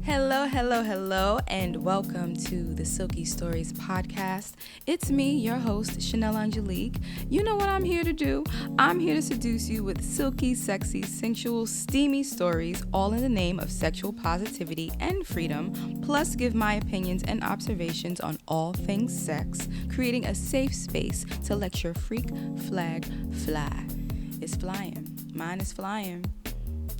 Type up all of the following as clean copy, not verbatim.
Hello, hello, hello, and welcome to the Silky Stories podcast. It's me, your host, Chanel Angelique. You know what I'm here to do? I'm here to seduce you with silky, sexy, sensual, steamy stories, all in the name of sexual positivity and freedom, plus give my opinions and observations on all things sex, creating a safe space to let your freak flag fly. It's flying. Mine is flying.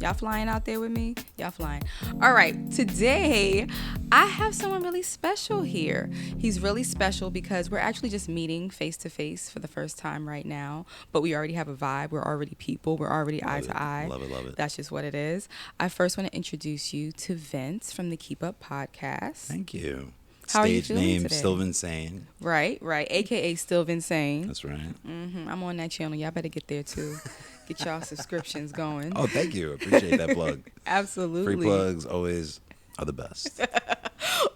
Y'all flying out there with me? Y'all flying. All right, today I have someone really special here. He's really special because we're actually just meeting face to face for the first time right now, but we already have a vibe. We're already people. We're already eye to eye. Love it, love it. That's just what it is. I first want to introduce you to Vince from the Keep Up podcast. Thank you. How are you Stage feeling name, today? Still Insane. Right, AKA Still Insane. That's right. I'm on that channel. Y'all better get there too. Get y'all subscriptions going. Oh, thank you. Appreciate that plug. Absolutely. Free plugs always are the best.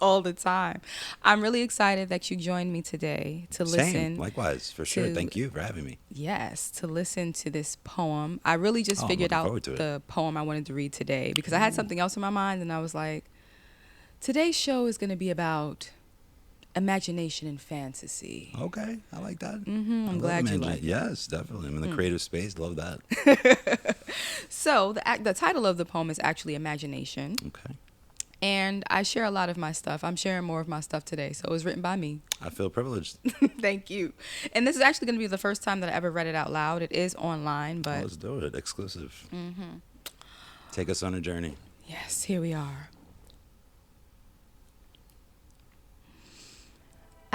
All the time. I'm really excited that you joined me today to listen. Same. Likewise, for sure. to- Thank you for having me. Yes, to listen to this poem. I really just I'm figured looking out forward to it. the poem I wanted to read today because I had something else in my mind and I was like, today's show is going to be about imagination and fantasy. Okay, I like that. I'm glad you like it. Yes, definitely. I'm in the creative space. Love that. So the title of the poem is actually Imagination. Okay. And I share a lot of my stuff. I'm sharing more of my stuff today. So it was written by me. I feel privileged. Thank you. And this is actually going to be the first time that I ever read it out loud. It is online, but Let's do it. Exclusive. Take us on a journey. yes, here we are.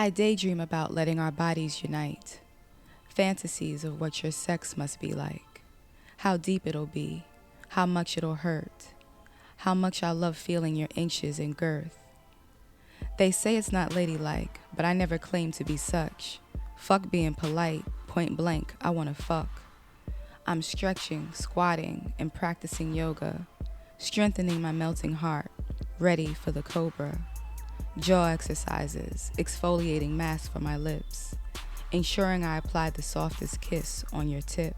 I daydream about letting our bodies unite. Fantasies of what your sex must be like. How deep it'll be. How much it'll hurt. How much I'll love feeling your inches and girth. They say it's not ladylike, but I never claimed to be such. Fuck being polite, point blank, I wanna fuck. I'm stretching, squatting, and practicing yoga. Strengthening my melting heart, ready for the cobra. Jaw exercises, exfoliating mask for my lips, ensuring I apply the softest kiss on your tip.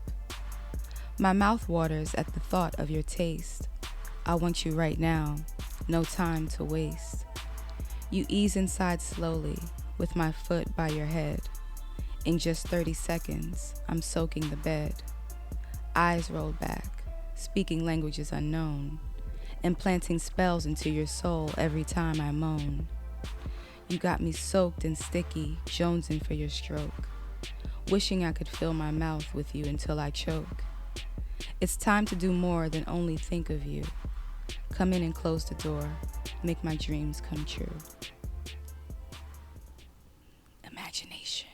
My mouth waters at the thought of your taste. I want you right now, no time to waste. You ease inside slowly, with my foot by your head. In just 30 seconds, I'm soaking the bed. Eyes rolled back, speaking languages unknown, implanting spells into your soul every time I moan. You got me soaked and sticky, jonesing for your stroke, wishing I could fill my mouth with you until I choke. It's time to do more than only think of you. Come in and close the door, make my dreams come true. Imagination.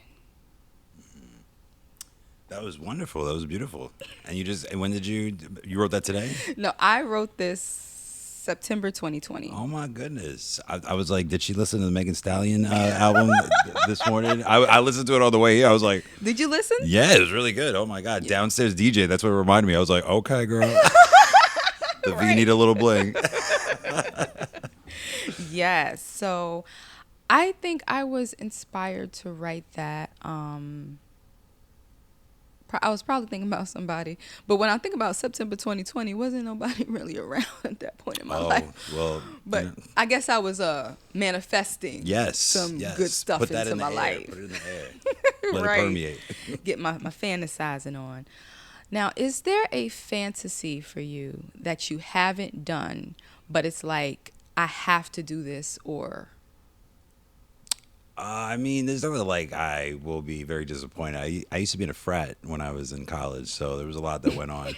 That was wonderful. That was beautiful. And when did you wrote that today? No, I wrote this September 2020. Oh my goodness! I was like, did she listen to the Megan Stallion album this morning? I listened to it all the way here. I was like, Did you listen? yeah, it was really good. Oh my god, downstairs DJ. That's what it reminded me. I was like, okay, girl. The V need a little bling. Yes. So I think I was inspired to write that. I was probably thinking about somebody. But when I think about September 2020, wasn't nobody really around at that point in my life. Well. But yeah. I guess I was manifesting Yes. good stuff Put that into in the my air. life. Put it in the air. Let Right. it permeate. Get my fantasizing on. Now, is there a fantasy for you that you haven't done, but it's like, I have to do this or... I mean, there's nothing like I will be very disappointed. I used to be in a frat when I was in college, so there was a lot that went on.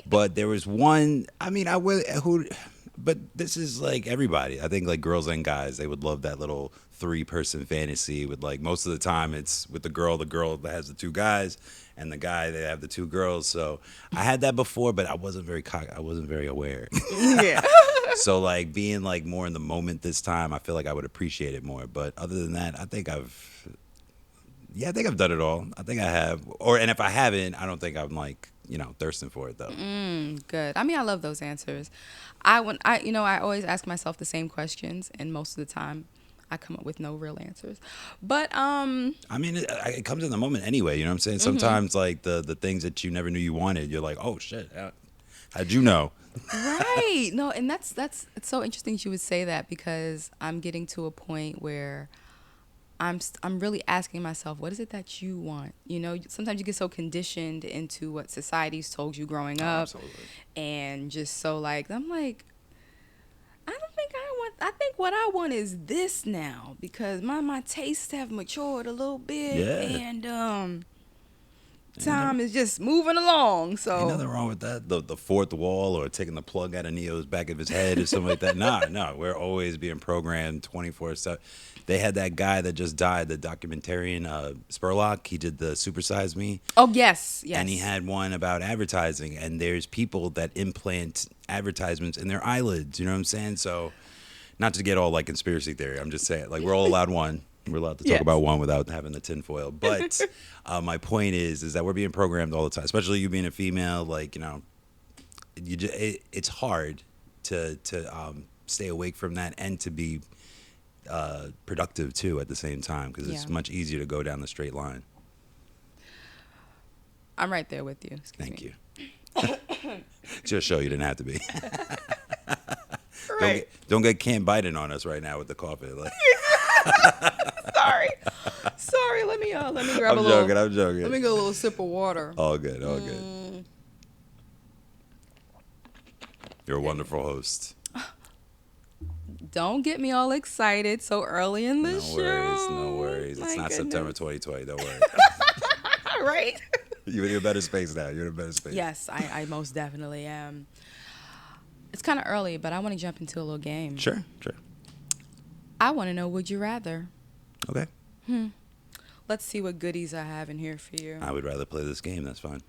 But there was one. I mean, but this is like everybody. I think like girls and guys, they would love that little 3-person fantasy. With like most of the time, it's with the girl that has the 2 guys, and the guy that have the 2 girls. So I had that before, but I wasn't very aware. Yeah. So like being like more in the moment this time, I feel like I would appreciate it more. But other than that, I think I've done it all. I think I have. And if I haven't, I don't think I'm like, thirsting for it though. Good. I mean, I love those answers. I always ask myself the same questions, and most of the time I come up with no real answers. But I mean, it comes in the moment anyway. You know what I'm saying? Sometimes like the things that you never knew you wanted, you're like, oh shit. How'd you know? Right. No, and that's it's so interesting you would say that because I'm getting to a point where I'm really asking myself, what is it that you want? You know, sometimes you get so conditioned into what society's told you growing Oh, up, absolutely. and just so like I'm like, I don't think I want. I think what I want is this now because my tastes have matured a little bit, Yeah. and Ain't nothing, time is just moving along. ain't So nothing wrong with that. The fourth wall or taking the plug out of Neo's back of his head or something like that. Nah, no. We're always being programmed 24/7. They had that guy that just died, the documentarian Spurlock. He did the Supersize Me. oh yes, yes, And he had one about advertising. And there's people that implant advertisements in their eyelids. You know what I'm saying? So, not to get all like conspiracy theory. I'm just saying, like, we're all allowed one. We're allowed to talk Yes. about one without having the tinfoil. But my point is that we're being programmed all the time, especially you being a female. Like, you know, it's hard to stay awake from that and to be productive too at the same time because it's Yeah. much easier to go down the straight line. I'm right there with you. Excuse Thank me. you. Just show you didn't have to be. Right. Don't get Cam Biden on us right now with the coffee. Like, Sorry. Sorry. Let me grab I'm a little. joking. I'm joking. Let me get a little sip of water. All good. All good. You're a wonderful host. Don't get me all excited so early in the No show. worries. No worries. It's My not goodness. September 2020. Don't worry. Right? You're in a better space now. You're in a better space. Yes, I most definitely am. It's kind of early, but I want to jump into a little game. Sure. Sure. I want to know, would you rather? Okay. Let's see what goodies I have in here for you. I would rather play this game. That's fine.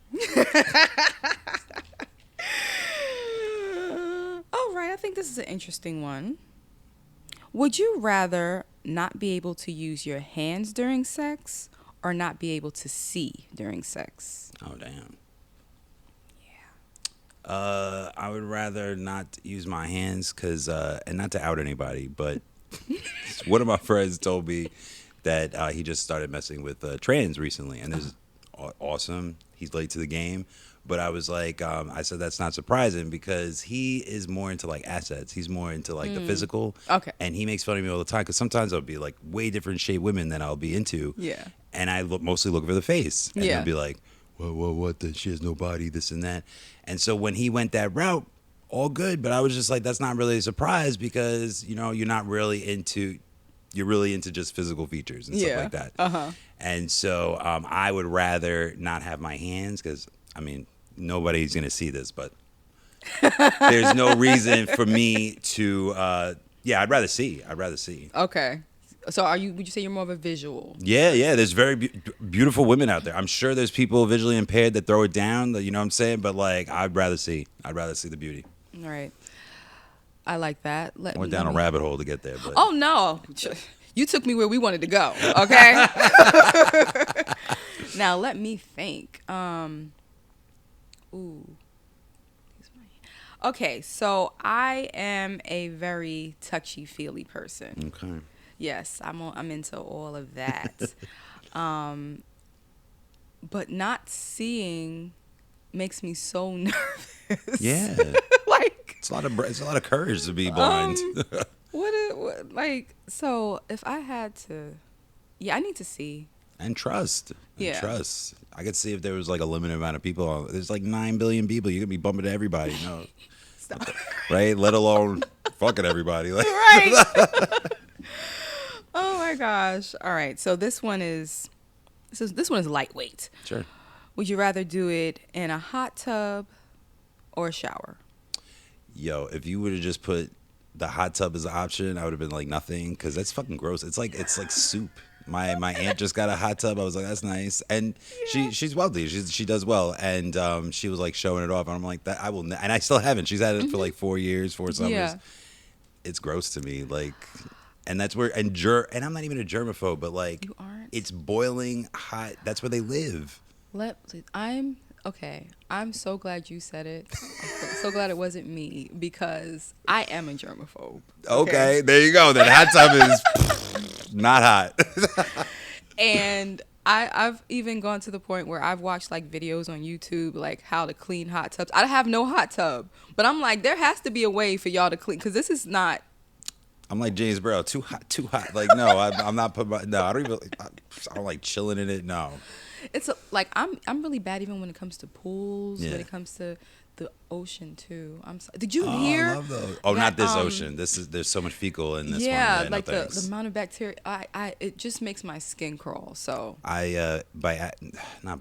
All right, I think this is an interesting one. Would you rather not be able to use your hands during sex or not be able to see during sex? Oh, damn. I would rather not use my hands because, and not to out anybody, but one of my friends told me that he just started messing with trans recently, and this is awesome. He's late to the game, but I was like, I said that's not surprising because he is more into like assets. He's more into like the physical. Okay. And he makes fun of me all the time because sometimes I'll be like way different shaped women than I'll be into. Yeah. And I mostly look for the face. And Yeah. he'll be like, what? She has no body, this and that. And so when he went that route, all good. But I was just like, that's not really a surprise because, you know, you're really into just physical features and stuff like that. Uh-huh. And so I would rather not have my hands because, I mean, nobody's going to see this, but there's no reason for me to, I'd rather see. Okay. So would you say you're more of a visual? Yeah. There's very beautiful women out there. I'm sure there's people visually impaired that throw it down. You know what I'm saying? But like, I'd rather see the beauty. All right. I like that. I went down a rabbit hole to get there. But. Oh, no. You took me where we wanted to go, okay? Now, let me think. Okay, so I am a very touchy-feely person. Okay. Yes, I'm into all of that. But not seeing makes me so nervous. Yeah. Like, It's a lot of courage to be blind. so if I had to, I need to see. And trust. Yeah. Trust. I could see if there was like a limited amount of people. There's like 9 billion people. You could be bumping to everybody. No. Stop. Right? Let alone fucking everybody. Like, Right. Oh my gosh. All right. So this one is lightweight. Sure. Would you rather do it in a hot tub or a shower? Yo, if you would have just put the hot tub as an option, I would have been like nothing because that's fucking gross. It's like soup. My aunt just got a hot tub. I was like, that's nice, and she's wealthy. She does well, and she was like showing it off, and I'm like, that I will, and I still haven't. She's had it for like 4 years, 4 summers. Yeah. It's gross to me, like, and that's where and I'm not even a germaphobe, but like, You aren't? it's boiling hot. That's where they live. I'm so glad you said it. I'm so glad it wasn't me because I am a germaphobe. Okay, there you go. Then hot tub is not hot. And I've even gone to the point where I've watched like videos on YouTube, like how to clean hot tubs. I have no hot tub, but I'm like, there has to be a way for y'all to clean, because this is not. I'm like James Brown, too hot, too hot. Like, no, I'm not putting my, no, I don't even, I don't like chilling in it. No. Like I'm really bad even when it comes to pools, Yeah. when it comes to the ocean too. Did you Oh, hear? I love those. Oh, that, not this ocean. There's so much fecal in this one. yeah, Yeah, no like the thanks. amount of bacteria. It just makes my skin crawl. So Not by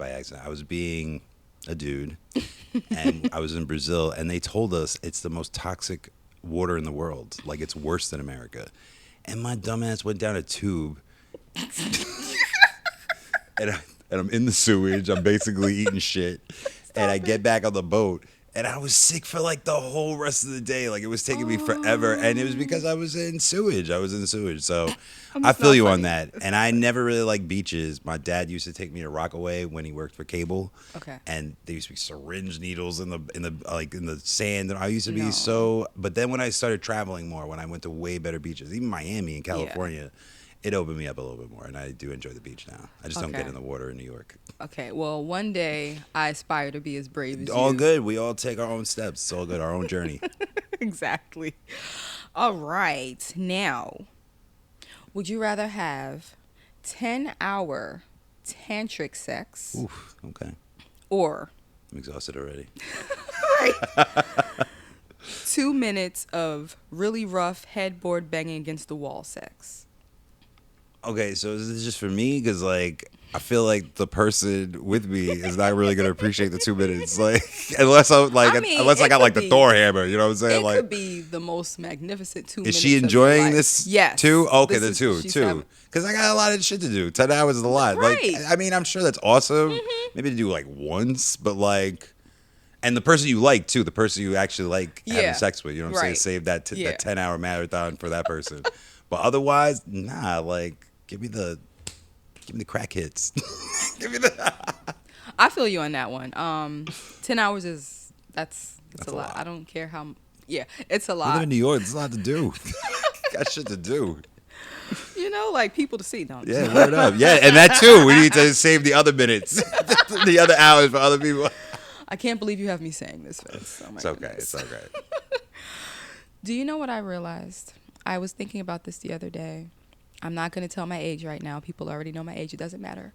accident. I was being a dude, and I was in Brazil, and they told us it's the most toxic water in the world. Like, it's worse than America. And my dumbass went down a tube, and I'm in the sewage. I'm basically eating shit, and I get back on the boat. And I was sick for like the whole rest of the day. Like, it was taking me forever. And it was because I was in sewage. So I feel you on that. And I never really liked beaches. My dad used to take me to Rockaway when he worked for cable. Okay. And there used to be syringe needles in the sand. And I used to be No. but then when I started traveling more, when I went to way better beaches, even Miami and California, it opened me up a little bit more. And I do enjoy the beach now. I just don't get in the water in New York. Okay, well, one day I aspire to be as brave as All you. good. We all take our own steps. It's all good. Our own journey. Exactly. All right. Now, would you rather have 10-hour tantric sex Oof. Okay. or I'm exhausted already. 2 minutes of really rough headboard banging against the wall sex? Okay, so is this just for me? Because, like, I feel like the person with me is not really going to appreciate the 2 minutes. Like, unless I got, like, the Thor hammer. You know what I'm saying? It Like, could be the most magnificent 2 minutes. is she of your enjoying life. this Yes. too? Okay, This the is- she's having- two. Because I got a lot of shit to do. 10 hours is a lot. Right. Like, I mean, I'm sure that's awesome. Maybe to do, like, once, but, like... And the person you like, too, the person you actually like having sex with, you know what I'm saying? Right. Save that 10-hour marathon for that person. But otherwise, nah, like, give me the crack hits. Give me the... I feel you on that one. 10 hours that's a a lot. lot. I don't care how. Yeah, it's a We live lot. in New York. There's a lot to do. Got shit to do. You know, like people to see, don't Yeah, word up. Yeah, and that, too. We need to save the other minutes. The other hours for other people. I can't believe you have me saying this, Vince. Oh my It's okay. goodness. It's okay. Do you know what I realized? I was thinking about this the other day. I'm not going to tell my age right now. People already know my age. It doesn't matter.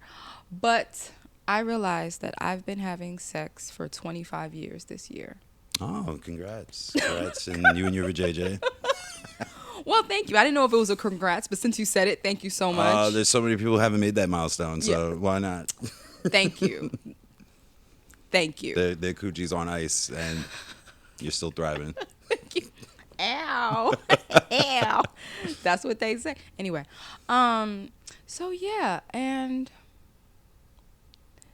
But I realized that I've been having sex for 25 years this year. Oh, congrats. Congrats. And you and your JJ. Well, thank you. I didn't know if it was a congrats, but since you said it, thank you so much. There's so many people who haven't made that milestone, so why not? Thank you. Thank you. Their coochie's on ice, and you're still thriving. Thank you. Ow. Ow. That's what they say. Anyway, so yeah, and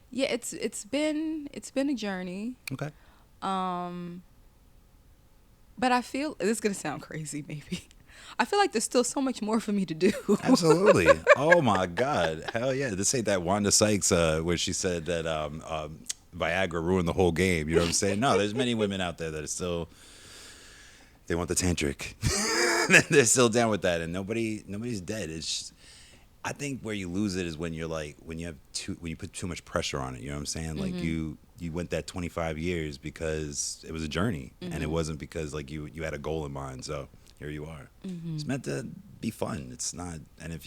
yeah, it's been a journey. Okay. But I feel this is gonna sound crazy, maybe. I feel like there's still so much more for me to do. Absolutely. Oh my God. Hell yeah. This ain't that Wanda Sykes where she said that Viagra ruined the whole game. You know what I'm saying? No, there's many women out there that are still, they want the tantric. They're still down with that, and nobody's dead. It's just, I think where you lose it is when you're like, when you put too much pressure on it. You know what I'm saying? Like you went that 25 years because it was a journey, and it wasn't because like you had a goal in mind. So here you are. It's meant to be fun. It's not, and if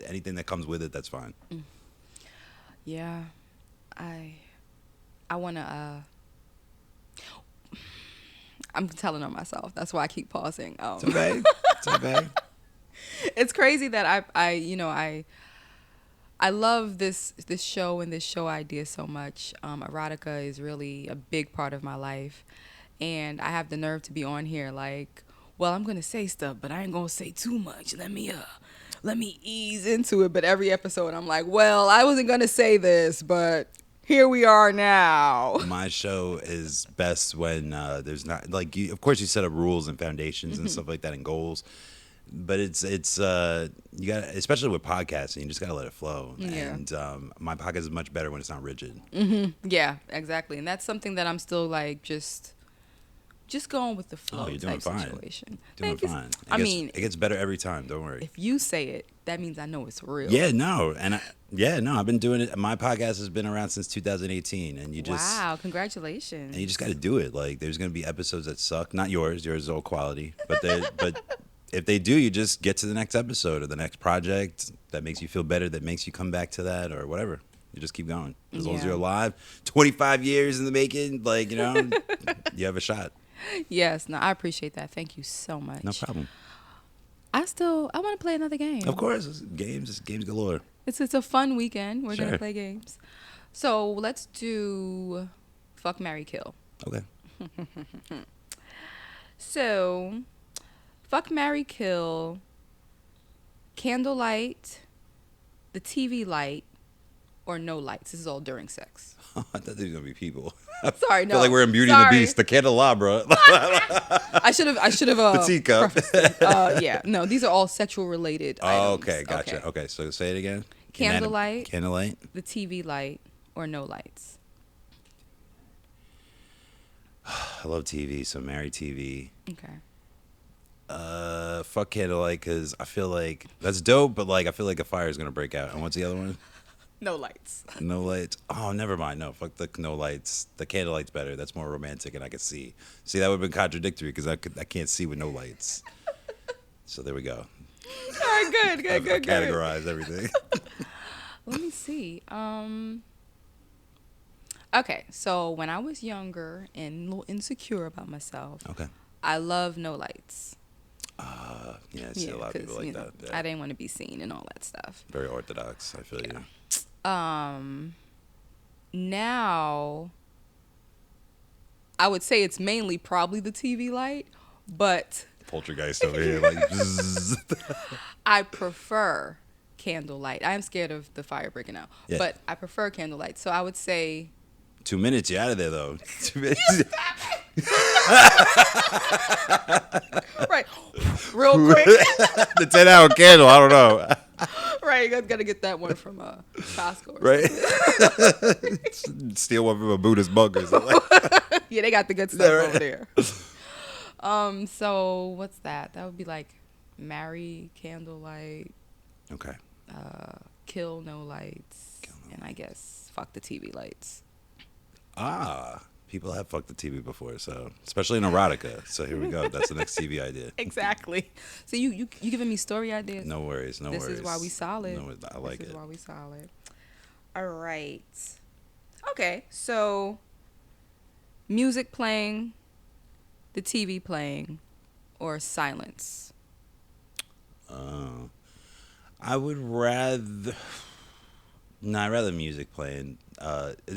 anything that comes with it, that's fine. Yeah, I wanna. I'm telling on myself. That's why I keep pausing. It's okay. It's okay. It's crazy that I love this show and this show idea so much. Erotica is really a big part of my life, and I have the nerve to be on here like, well, I'm gonna say stuff, but I ain't gonna say too much. Let me ease into it. But every episode, I'm like, well, I wasn't gonna say this, but here we are now. My show is best when there's not like of course you set up rules and foundations and stuff like that and goals, but it's you got, especially with podcasting, you just gotta let it flow. Yeah. And my podcast is much better when it's not rigid. Yeah, exactly. And that's something that I'm still like just just going with the flow Oh, you're doing type fine. situation. Doing Thank you. fine. It It gets better every time. Don't worry. if you say it, that means I know it's real. Yeah, no, no, I've been doing it. My podcast has been around since 2018, and Wow, congratulations. you just got to do it. Like, there's gonna be episodes that suck. Not yours. Yours is all quality. But if they do, you just get to the next episode or the next project that makes you feel better, that makes you come back to that or whatever. You just keep going. As long as Yeah. you're alive, 25 years in the making, like, you have a shot. Yes, no, I appreciate that. Thank you so much. No problem. I want to play another game. Of course, it's games galore. It's a fun weekend. We're gonna Sure. play games. So let's do fuck, marry, kill. Okay. So, fuck, marry, kill. Candlelight, the TV light, or no lights. This is all during sex. I thought there was gonna be people. Sorry, I no. feel like we're in Beauty and the Sorry. Beast, the candelabra. I should have. The teacup. Yeah. No, these are all sexual related. Oh, items. okay, gotcha. Okay, so say it again. Candlelight. Candlelight. The TV light, or no lights. I love TV, so marry TV. Okay. Fuck candlelight because I feel like that's dope, but like I feel like a fire is gonna break out. And what's the other one? No lights. No lights. Oh, never mind. No, fuck the no lights. The candlelight's better. That's more romantic, and I can see. See, that would have been contradictory because I can't see with no lights. So there we go. All right, good. I categorize everything. Let me see. Okay, so when I was younger and a little insecure about myself, Okay. I love no lights. Yeah, I see a lot of 'cause, people like that. Yeah. I didn't want to be seen and all that stuff. Very orthodox. I feel you. Now, I would say it's mainly probably the TV light, but Poltergeist over here, like. Bzzz. I prefer candlelight. I am scared of the fire breaking out, Yeah. but I prefer candlelight. So I would say 2 minutes, you're out of there though. 2 minutes. right, real quick. The 10-hour candle. I don't know. Right, you gotta get that one from Costco. Or Right? Steal one from a Buddhist monk or something. Yeah, they got the good stuff Yeah, right. over there. So what's that? That would be like marry candlelight, Okay. kill no lights, Kill no and I guess fuck the TV lights. People have fucked the TV before, so especially in erotica. So here we go. That's the next TV idea. Exactly. So you giving me story ideas? No worries. No This worries. is why we solid. No, I like This it. is why we solid. All right. Okay, so music playing, the TV playing, or silence? I would rather. No, I'd rather music playing.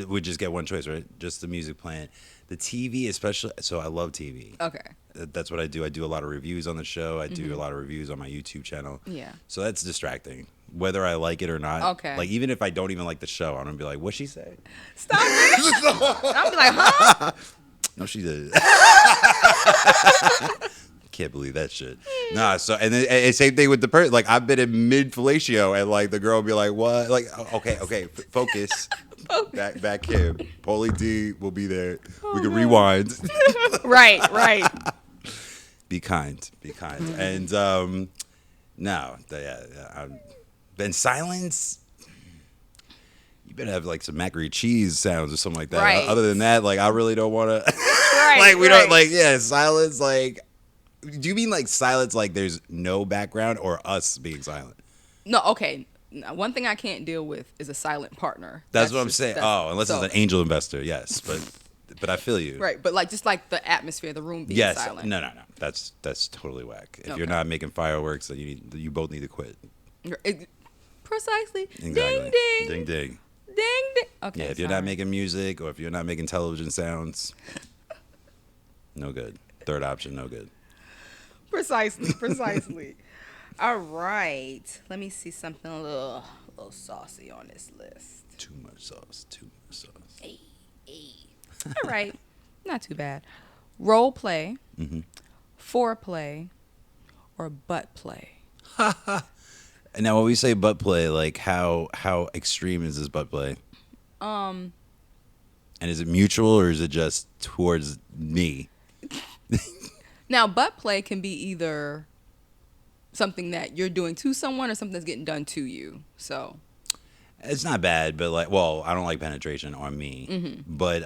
We just get one choice, right? Just the music playing. The TV, especially. So I love TV. Okay. That's what I do. I do a lot of reviews on the show. I do a lot of reviews on my YouTube channel. Yeah. So that's distracting, whether I like it or not. Okay. Like, even if I don't even like the show, I'm gonna be like, "What'd she say?" Stop it. I'll be like, huh? No, she did. Can't believe that shit. Nah, so and then and same thing with the person. Like, I've been in mid fellatio and like the girl will be like, "What?" Like, okay, focus. Back here. Paulie D will be there. We can rewind. Right. Be kind. And no, then silence. You better have like some macaroni cheese sounds or something like that. Right. Other than that, like I really don't want to. Right. Like we right. don't like silence. Like, do you mean like silence? Like there's no background or us being silent? No, okay. Now, one thing I can't deal with is a silent partner. That's what I'm saying. Oh, unless so- it's an angel investor, yes. But I feel you. Right, but like just like the atmosphere, the room being Yes. silent. No. That's totally whack. If Okay. you're not making fireworks, then you both need to quit. Precisely. Exactly. Ding Ding ding. ding. Ding ding. Okay. Yeah, if you're not making music or if you're not making television sounds, no good. Third option, no good. Precisely. All right. Let me see something a little saucy on this list. Too much sauce. Hey. All right. Not too bad. Role play, foreplay, or butt play. And now when we say butt play, like how extreme is this butt play? And is it mutual or is it just towards me? Now, butt play can be either something that you're doing to someone or something that's getting done to you. So It's not bad, but like, well, I don't like penetration on me. But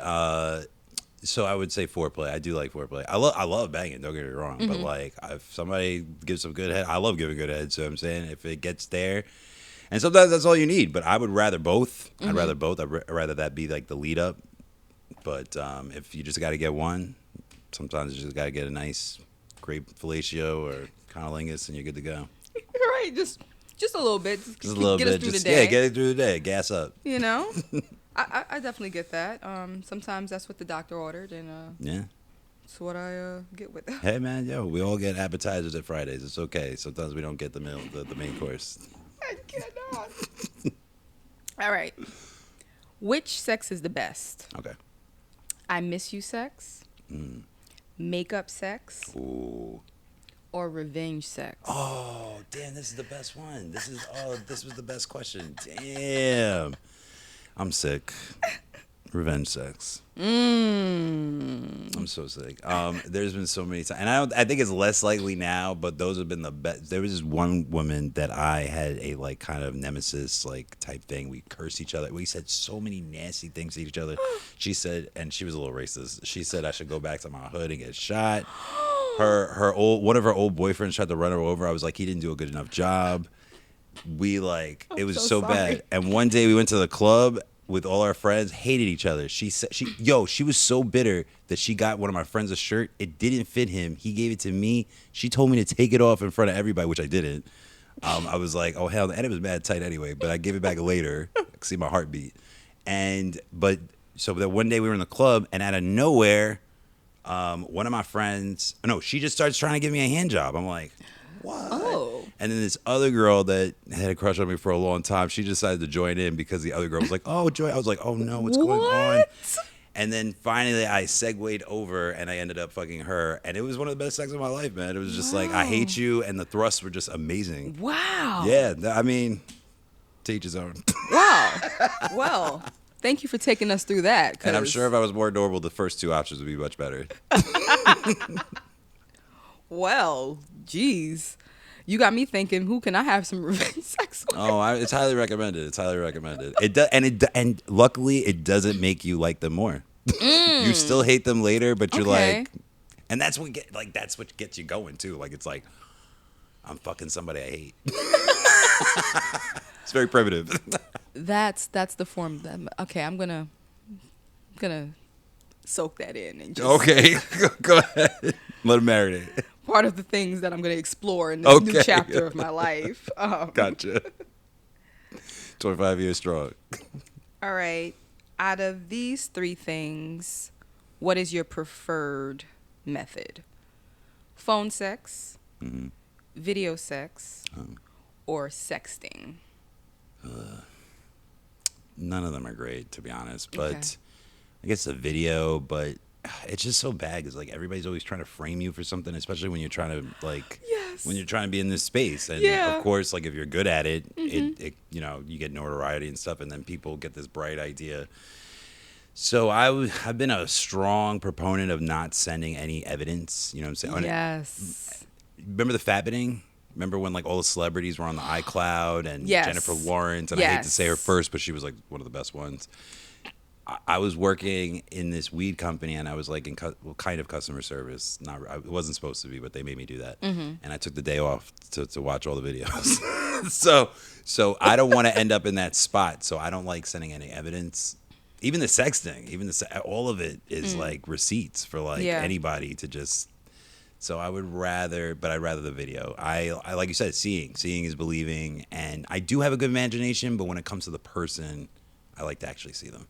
so I would say foreplay. I do like foreplay. I love banging. Don't get me wrong. But like, if somebody gives some good head, I love giving good head. So I'm saying if it gets there, and sometimes that's all you need. But I would rather both. I'd rather both. I'd rather that be like the lead up. But if you just got to get one, sometimes you just got to get a nice, great fellatio or conolingus, and you're good to go. right, just a little bit. Just a little get bit. us through Just the day. yeah, get it through the day. Gas up. You know, I definitely get that. Sometimes that's what the doctor ordered, and Yeah. it's what I get with it. Hey man, yo, we all get appetizers at Fridays. It's okay. Sometimes we don't get the meal, the main course. I cannot. All right. Which sex is the best? Okay. I miss you sex, makeup sex, Ooh. or revenge sex? Oh, damn! This is the best one. This was the best question. Damn. I'm sick. Revenge sex. I'm so sick. There's been so many times, and I think it's less likely now, but those have been the best. There was just one woman that I had a like kind of nemesis like type thing. We cursed each other. We said so many nasty things to each other. She said, and she was a little racist. She said I should go back to my hood and get shot. One of her old boyfriends tried to run her over. I was like, he didn't do a good enough job. It was so sorry. bad. And one day we went to the club with all our friends, hated each other. She said, she was so bitter that she got one of my friends a shirt. It didn't fit him. He gave it to me. She told me to take it off in front of everybody, which I didn't. I was like, oh hell, and it was mad tight anyway. But I gave it back later. I could see my heartbeat. So that one day we were in the club, and out of nowhere, one of my friends, no, she just starts trying to give me a hand job. I'm like, what? Oh. And then this other girl that had a crush on me for a long time, she decided to join in because the other girl was like, oh, join. I was like, oh no, what's going on? And then finally I segued over and I ended up fucking her. And it was one of the best sex of my life, man. It was just like, I hate you. And the thrusts were just amazing. Wow. Yeah. I mean, to each his own. Wow. Well, thank you for taking us through that. And I'm sure if I was more normal, the first two options would be much better. Well, geez. You got me thinking, who can I have some revenge sex with? Oh, it's highly recommended. It's highly recommended. It does, and luckily, it doesn't make you like them more. You still hate them later, but you're Okay. like, and that's what gets you going too. Like it's like, I'm fucking somebody I hate. It's very primitive. That's the form. Okay, I'm gonna soak that in and just Okay, go ahead. Let him marinate. part of the things that I'm gonna explore in this new Okay. chapter of my life. Gotcha. 25 years strong. All right. Out of these three things, what is your preferred method? Phone sex, video sex, or sexting? None of them are great, to be honest. But Okay. I guess the video, but it's just so bad. It's like everybody's always trying to frame you for something, especially when you're trying to Yes. when you're trying to be in this space. And Yeah. of course, like if you're good at it, it you get notoriety and stuff, and then people get this bright idea. So I've been a strong proponent of not sending any evidence. You know what I'm saying? Yes. Remember the fattening? Remember when like all the celebrities were on the iCloud and Yes. Jennifer Lawrence, and I hate to say her Yes. first, but she was like one of the best ones. I was working in this weed company, and I was like in kind of customer service. It wasn't supposed to be, but they made me do that. And I took the day off to watch all the videos. so I don't want to end up in that spot. So I don't like sending any evidence. Even the sexting, all of it is like receipts for like Yeah. anybody to just. So I'd rather the video. I like you said, seeing is believing, and I do have a good imagination, but when it comes to the person, I like to actually see them.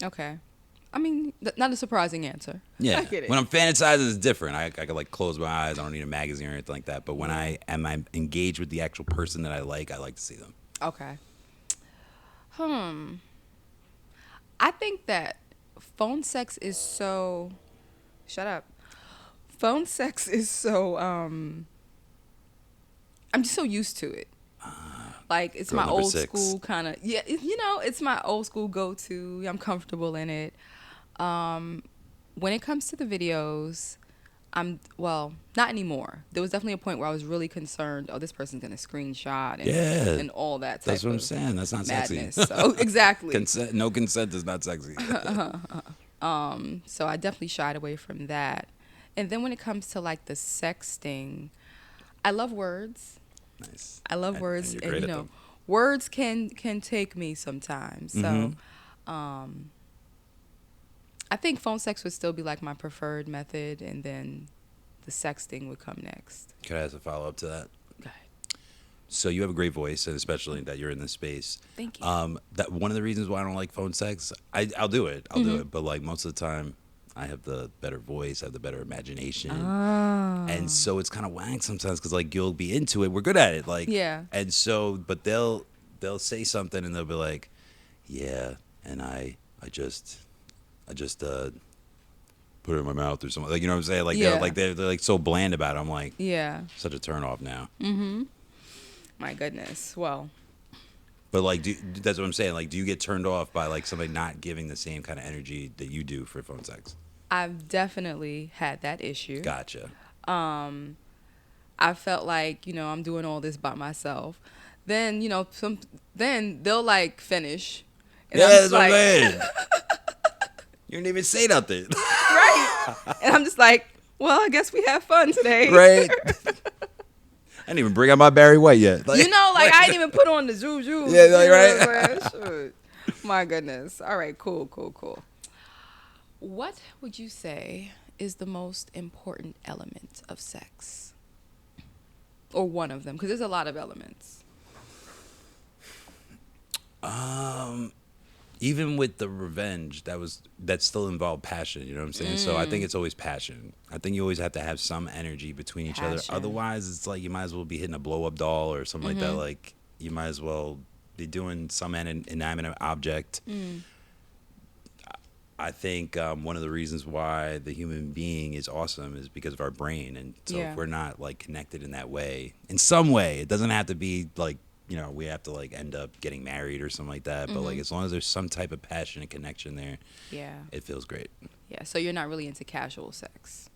Okay. I mean, not a surprising answer. Yeah. I get it. When I'm fantasizing, it's different. I could like close my eyes. I don't need a magazine or anything like that. But when I'm engaged with the actual person that I like to see them. Okay. I think that phone sex is so. Shut up. Phone sex is so. I'm just so used to it. Like it's Girl my number old 6. school kind of. Yeah, it's my old school go-to. I'm comfortable in it. When it comes to the videos, not anymore. There was definitely a point where I was really concerned. Oh, this person's gonna screenshot Yeah, and all that type that's what I'm of saying. That's not sexy. madness. So exactly. Consent, no consent is not sexy. So I definitely shied away from that. And then when it comes to like the sexting, I love words. Nice. I love And words, you're and great you at know, them. words can take me sometimes. So, um, I think phone sex would still be like my preferred method, and then the sexting would come next. Could I ask a follow up to that? Go ahead. So you have a great voice, and especially that you're in this space. Thank you. That one of the reasons why I don't like phone sex. I'll do it. I'll do Mm-hmm. it. But like most of the time, I have the better voice. I have the better imagination. Ah. And so it's kind of whack sometimes because like you'll be into it. We're good at it. Like Yeah. And so, but they'll say something and they'll be like, yeah, and I just put it in my mouth or something. Like you know what I'm saying? Like Yeah. they're like so bland about it. I'm like Yeah. such a turn off now. Mm-hmm. My goodness. Well, But like, that's what I'm saying. Like, do you get turned off by like somebody not giving the same kind of energy that you do for phone sex? I've definitely had that issue. Gotcha. I felt like, I'm doing all this by myself. Then, then they'll like finish. And Yeah, I'm that's just what I'm like, saying. You didn't even say nothing, right. And I'm just like, well, I guess we have fun today. right? I didn't even bring out my Barry White yet. Like, Like I didn't even put on the zoo. Yeah, like, right. Shoot. My goodness. All right, cool. What would you say is the most important element of sex? Or one of them? Because there's a lot of elements. even with the revenge, that still involved passion. You know what I'm saying? So I think it's always passion. I think you always have to have some energy between each other. Passion. Otherwise, it's like you might as well be hitting a blow up doll or something like that. Like you might as well be doing some inanimate object. I think one of the reasons why the human being is awesome is because of our brain, and so Yeah. if we're not like connected in that way, in some way, it doesn't have to be like we have to like end up getting married or something like that. But like as long as there's some type of passion and connection there, Yeah. it feels great. Yeah. So you're not really into casual sex.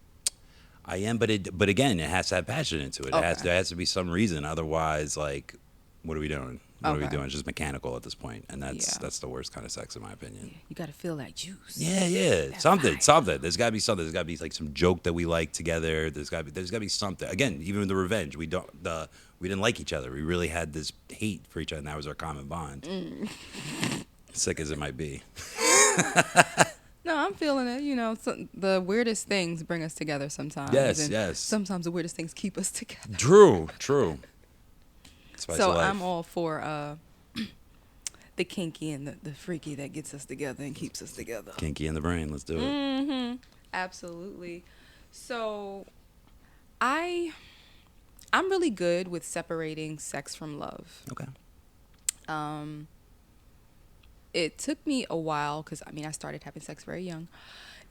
I am, but again, it has to have passion into it. Okay. There has to be some reason. Otherwise, like, what are we doing? What are we Okay. doing? It's just mechanical at this point, and that's Yeah. that's the worst kind of sex, in my opinion. You got to feel that juice. Yeah. That Something. fire. There's gotta be something. There's gotta be like some joke that we like together. There's gotta be something. Again, even with the revenge, we didn't like each other. We really had this hate for each other, and that was our common bond. Sick as it might be. No, I'm feeling it. The weirdest things bring us together sometimes. Yes, and yes. Sometimes the weirdest things keep us together. True. Spice So of life. I'm all for the kinky and the freaky that gets us together and keeps us together. Kinky in the brain. Let's do it. Mm-hmm. Absolutely. So I'm really good with separating sex from love. Okay. It took me a while because I started having sex very young.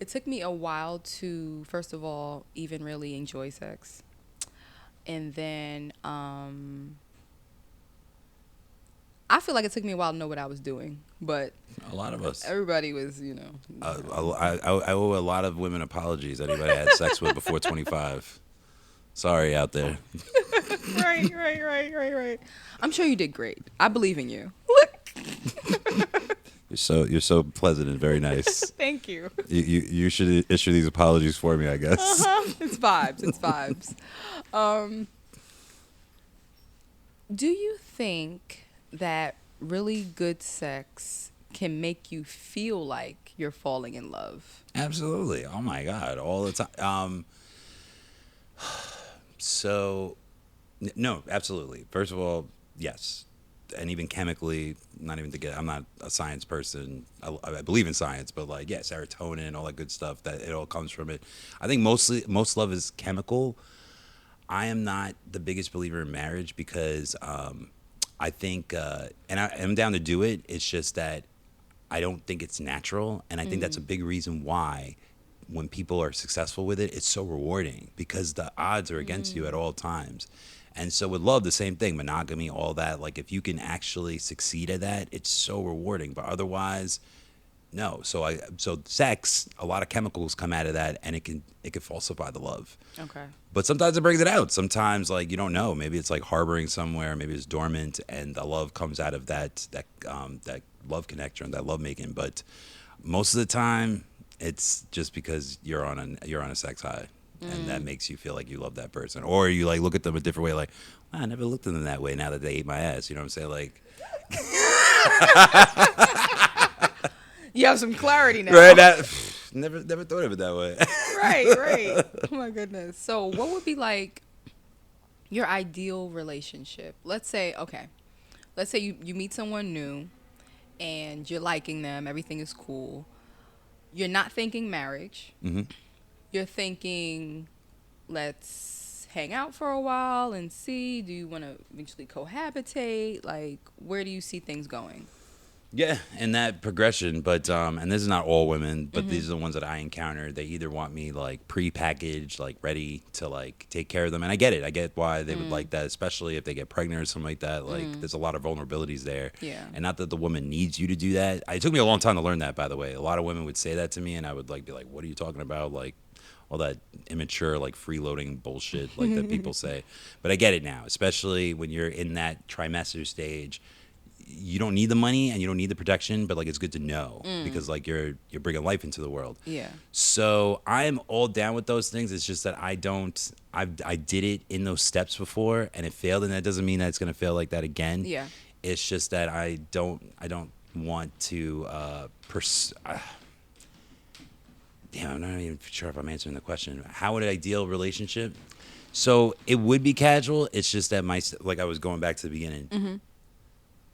It took me a while to, first of all, even really enjoy sex. And then I feel like it took me a while to know what I was doing, but A lot of us. everybody was, I owe a lot of women apologies. Anybody I had sex with before 25. Sorry out there. Right. I'm sure you did great. I believe in you. You're so pleasant and very nice. Thank you. You should issue these apologies for me, I guess. It's vibes. Do you think that really good sex can make you feel like you're falling in love? Absolutely. Oh my God, all the time. No, absolutely. First of all, yes, and even chemically, not even to get. I'm not a science person. I believe in science, but like, yeah, serotonin, all that good stuff. That it all comes from it. I think most love is chemical. I am not the biggest believer in marriage because I think, and I am down to do it. It's just that I don't think it's natural, and I think that's a big reason why when people are successful with it, it's so rewarding because the odds are against you at all times. And so with love, the same thing, monogamy, all that. Like if you can actually succeed at that, it's so rewarding. But otherwise, No. So sex, a lot of chemicals come out of that, and it can falsify the love. Okay. But sometimes it brings it out. Sometimes like you don't know. Maybe it's like harboring somewhere. Maybe it's dormant, and the love comes out of that love connection, that love making. But most of the time, it's just because you're on a sex high, and that makes you feel like you love that person, or you like look at them a different way. Like, "Wow, I never looked at them that way. Now that they ate my ass, you know what I'm saying? Like, You have some clarity now. right? That, never thought of it that way. Right. Oh my goodness. So, what would be like your ideal relationship? Let's say you meet someone new and you're liking them, everything is cool. You're not thinking marriage. hmm You're thinking, let's hang out for a while and see. Do you want to eventually cohabitate? Like, where do you see things going? Yeah, and that progression, but and this is not all women, but these are the ones that I encounter. They either want me like pre-packaged, like ready to like take care of them, and I get it. I get why they would like that, especially if they get pregnant or something like that. Like, there's a lot of vulnerabilities there. Yeah. And not that the woman needs you to do that. It took me a long time to learn that, by the way. A lot of women would say that to me, and I would like be like, "What are you talking about?" Like all that immature, like freeloading bullshit, like that people say. But I get it now, especially when you're in that trimester stage. You don't need the money and you don't need the protection, but like it's good to know because like you're bringing life into the world. Yeah. So I'm all down with those things. It's just that I did it in those steps before and it failed, and that doesn't mean that it's gonna fail like that again. Yeah. It's just that I don't want to damn, I'm not even sure if I'm answering the question. How would an ideal relationship? So it would be casual. It's just that like I was going back to the beginning.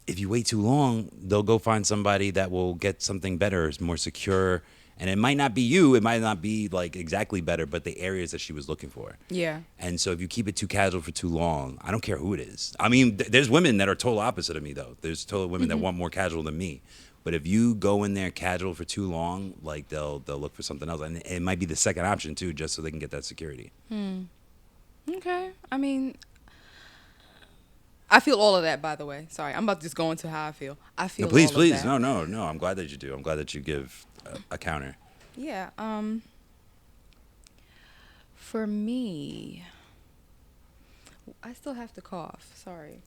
If you wait too long, they'll go find somebody that will get something better, is more secure. And it might not be you. It might not be like exactly better, but the areas that she was looking for. Yeah. And so if you keep it too casual for too long, I don't care who it is. I mean, there's women that are total opposite of me, though. There's total women that want more casual than me. But if you go in there casual for too long, like they'll look for something else. And it might be the second option, too, just so they can get that security. Okay. I mean, I feel all of that, by the way. Sorry, I'm about to just go into how I feel. I feel No, please, all please. of that. No. I'm glad that you do. I'm glad that you give a counter. Yeah. For me, I still have to cough. Sorry.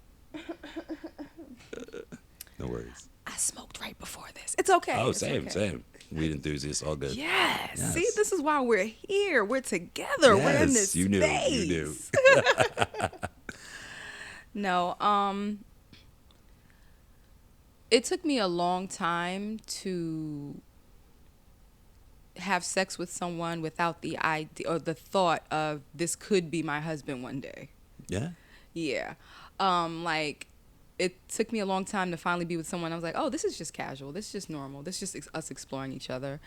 No worries. I smoked right before this. It's okay. Oh, It's same, okay. same. Weed enthusiasts, all good. Yes. Yes. See, this is why we're here. We're together. We're in Yes, this you knew. space. You knew. No. It took me a long time to have sex with someone without the idea or the thought of this could be my husband one day. Yeah. Yeah. Like it took me a long time to finally be with someone. I was like, oh, this is just casual. This is just normal. This is just us exploring each other.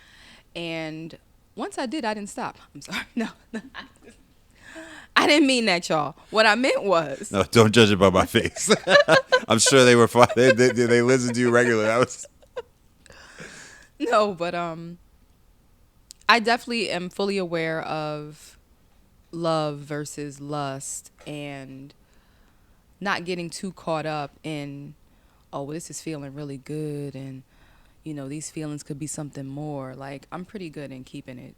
And once I did, I didn't stop. I'm sorry. No. I didn't mean that, y'all. What I meant was. No, don't judge it by my face. I'm sure they were fine. They listen to you regularly. No, but I definitely am fully aware of love versus lust and not getting too caught up in, oh, well, this is feeling really good and, you know, these feelings could be something more. Like, I'm pretty good in keeping it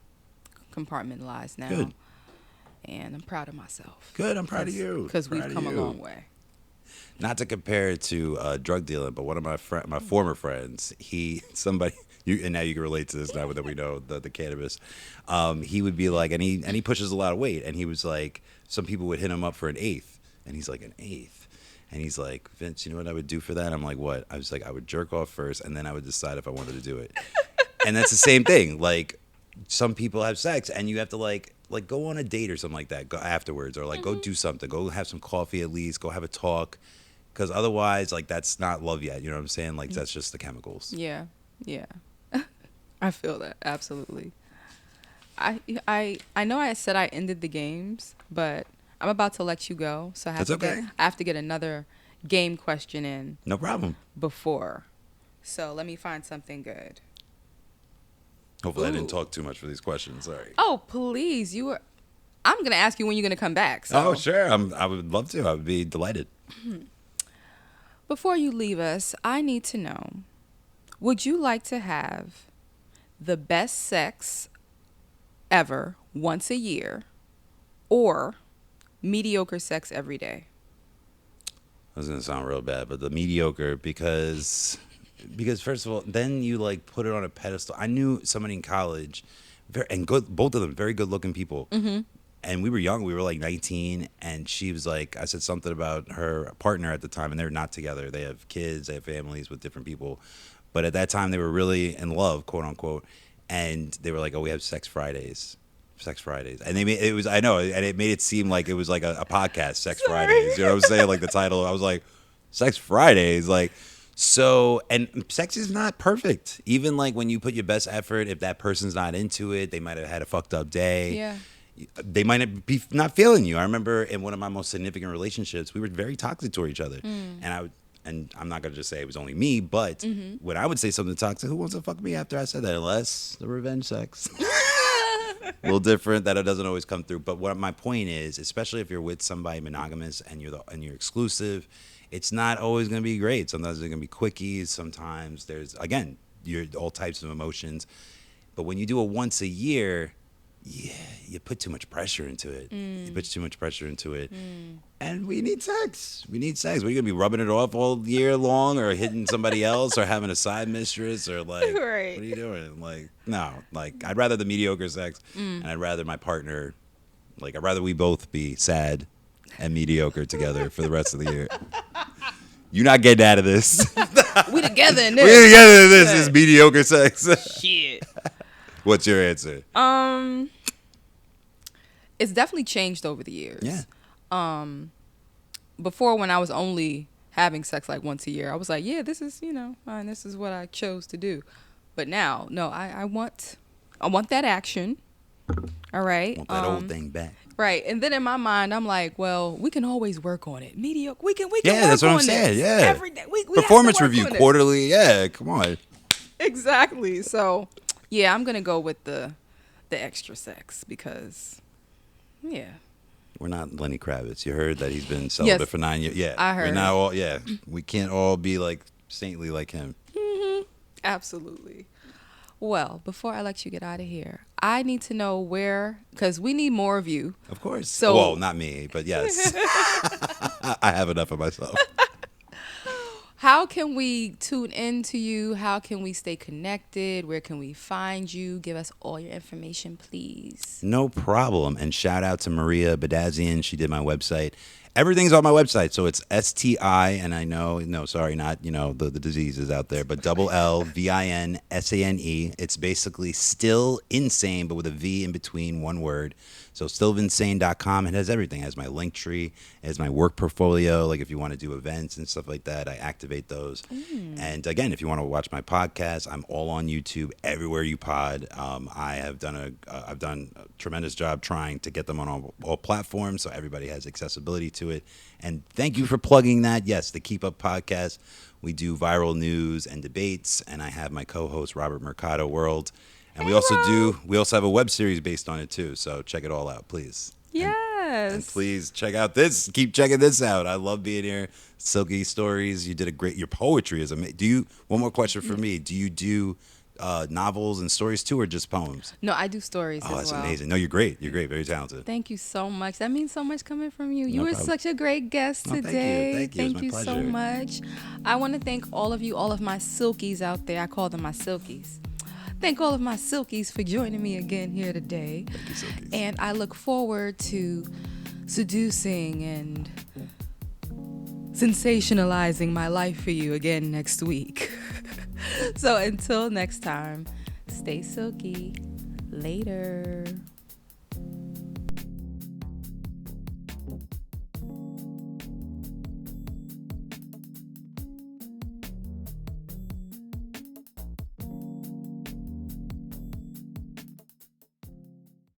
compartmentalized now. Good. And I'm proud of myself. Good. I'm proud of you. Because we've Proud of come a you. long way. Not to compare it to drug dealing, but one of my former friends, and now you can relate to this now that we know the cannabis. He would be like, and he pushes a lot of weight, and he was like, some people would hit him up for an eighth, and he's like, an eighth, and he's like, Vince, you know what I would do for that? I'm like, what? I was like, I would jerk off first, and then I would decide if I wanted to do it. And that's the same thing. Like, some people have sex, and you have to like go on a date or something like that, go afterwards, or like go do something, go have some coffee at least, go have a talk. Because otherwise, like, that's not love yet. You know what I'm saying? Like, that's just the chemicals. Yeah. Yeah. I feel that. Absolutely. I know I said I ended the games, but I'm about to let you go. So I have, I have to get another game question in. No problem. Before. So let me find something good. Hopefully I didn't talk too much for these questions. Sorry. Oh, please. I'm going to ask you when you're going to come back. So. Oh, sure. I would love to. I would be delighted. Before you leave us, I need to know, would you like to have the best sex ever once a year or mediocre sex every day? I was gonna sound real bad, but the mediocre because first of all, then you like put it on a pedestal. I knew somebody in college, and good, both of them very good looking people. And we were young. We were like 19, and she was like, I said something about her partner at the time, and they're not together. They have kids, they have families with different people, but at that time they were really in love, quote unquote. And they were like, "Oh, we have sex Fridays." Sex Fridays, and they made it was I know, and it made it seem like it was like a podcast, Sex Sorry. Fridays. You know what I'm saying? Like the title, I was like, Sex Fridays, like so. And sex is not perfect. Even like when you put your best effort, if that person's not into it, they might have had a fucked up day. Yeah. They might not be not feeling you. I remember in one of my most significant relationships, we were very toxic toward each other, and and I'm not gonna just say it was only me, but when I would say something toxic, who wants to fuck me after I said that? Unless the revenge sex. A little different, that it doesn't always come through. But what my point is, especially if you're with somebody monogamous and you're exclusive, it's not always going to be great. Sometimes there's going to be quickies. Sometimes there's again, you're all types of emotions. But when you do it once a year, yeah, you put too much pressure into it. You put too much pressure into it. And we need sex. We need sex. We're going to be rubbing it off all year long or hitting somebody else or having a side mistress or like, Right. what are you doing? Like, no. Like, I'd rather the mediocre sex and I'd rather my partner, like, I'd rather we both be sad and mediocre together for the rest of the year. You're not getting out of this. We together in this. We're together in this. This is mediocre sex. Shit. What's your answer? It's definitely changed over the years. Yeah. Before, when I was only having sex like once a year, I was like, yeah, this is, fine. This is what I chose to do. But now, no, I want that action. All right. Want that old thing back. Right. And then in my mind, I'm like, well, we can always work on it. Mediocre. We can work that's what on I'm saying. this Yeah. every day. We Performance have to work review on it. quarterly. Yeah. Come on. Exactly. So, yeah, I'm going to go with the extra sex because, yeah. We're not Lenny Kravitz. You heard that he's been celibate Yes, for 9 years. Yeah. I heard. We're not all, yeah. We can't all be like saintly like him. Absolutely. Well, before I let you get out of here, I need to know where, because we need more of you. Of course. So- well, not me, but yes. I have enough of myself. How can we tune in to you? How can we stay connected? Where can we find you? Give us all your information, please. No problem. And shout out to Maria Badazian. She did my website. Everything's on my website. So it's STI, and I know, no, sorry, not, the diseases out there, but LVINSANE. It's basically Still Insane, but with a V in between, one word. So stillvinsane.com. It has everything. It has my link tree. It has my work portfolio. Like if you want to do events and stuff like that, I activate those. And again, if you want to watch my podcast, I'm all on YouTube, everywhere you pod. I've done a tremendous job trying to get them on all platforms so everybody has accessibility to it. And thank you for plugging that. Yes, the Keep Up podcast. We do viral news and debates, and I have my co-host Robert Mercado World. And we also have a web series based on it too. So check it all out, please. Yes. And please check out this. Keep checking this out. I love being here. Silky Stories. You did your poetry is amazing. One more question for me. Do you do novels and stories too, or just poems? No, I do stories as well. Oh, that's amazing. No, you're great. You're great. Very talented. Thank you so much. That means so much coming from you. You No were problem. such a great guest Oh, thank you. today. Thank you. It was my so pleasure. much. I want to thank all of you, all of my silkies out there. I call them my silkies. Thank all of my silkies for joining me again here today. Thank you, Silkies. And I look forward to seducing and sensationalizing my life for you again next week. So until next time, stay silky. Later.